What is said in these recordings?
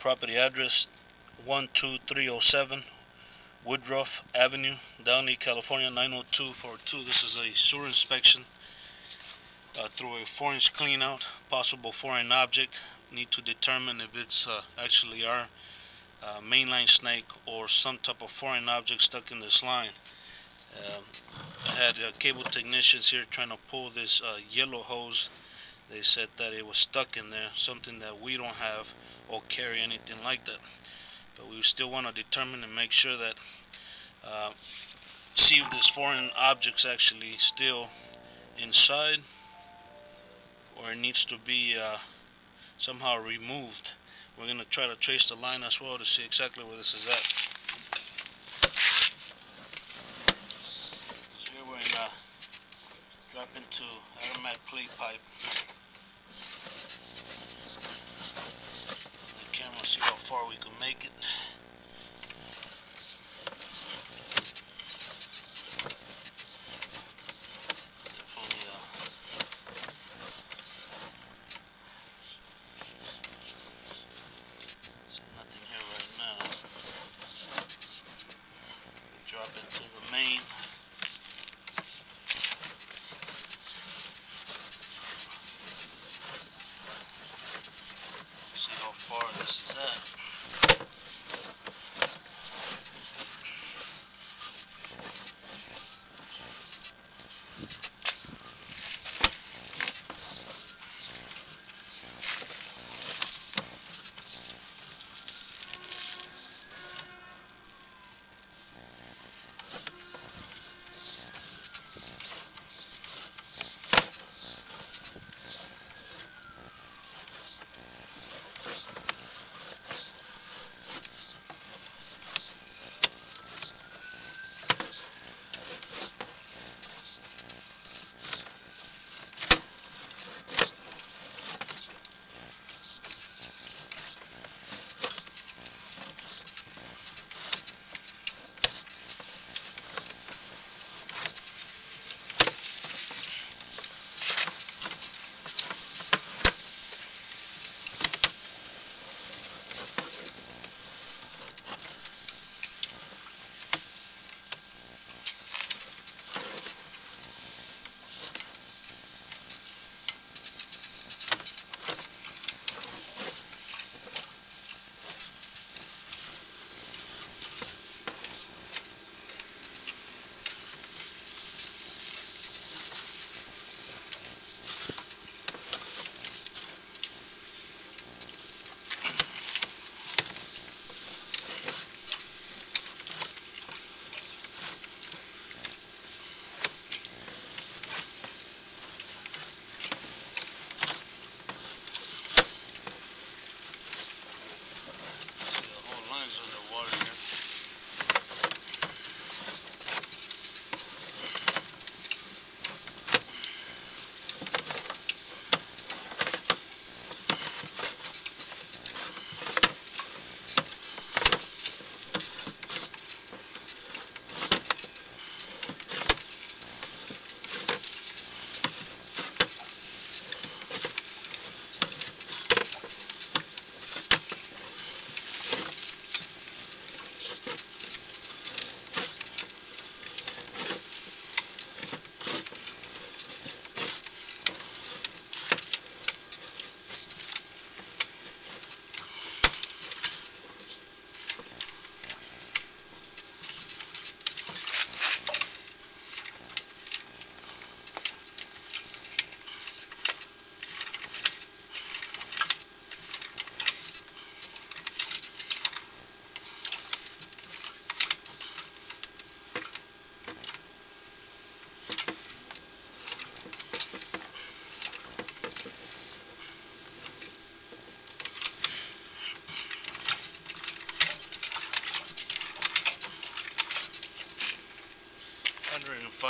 Property address 12307 Woodruff Avenue, Downey, California 90242. This is a sewer inspection through a 4-inch clean out, possible foreign object. Need to determine if it's actually our mainline snake or some type of foreign object stuck in this line. I had cable technicians here trying to pull this yellow hose. They said that it was stuck in there, something that we don't have or carry anything like that. But we still want to determine and make sure that see if this foreign object's actually still inside or it needs to be somehow removed. We're going to try to trace the line as well to see exactly where this is at. So here we're in drop into aromatic plate pipe. The camera, see how far we can make it. Drop into the main. See how far this is at.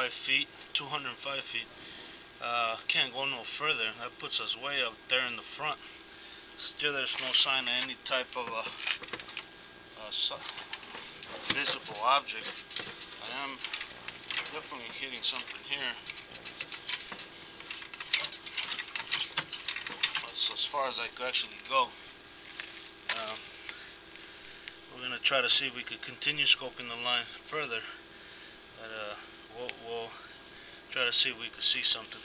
Feet, 205 feet. Can't go no further. That puts us way up there in the front. Still, there's no sign of any type of visible object. I am definitely hitting something here. That's as far as I could actually go. try to see if we could continue scoping the line further, but we'll try to see if we could see something.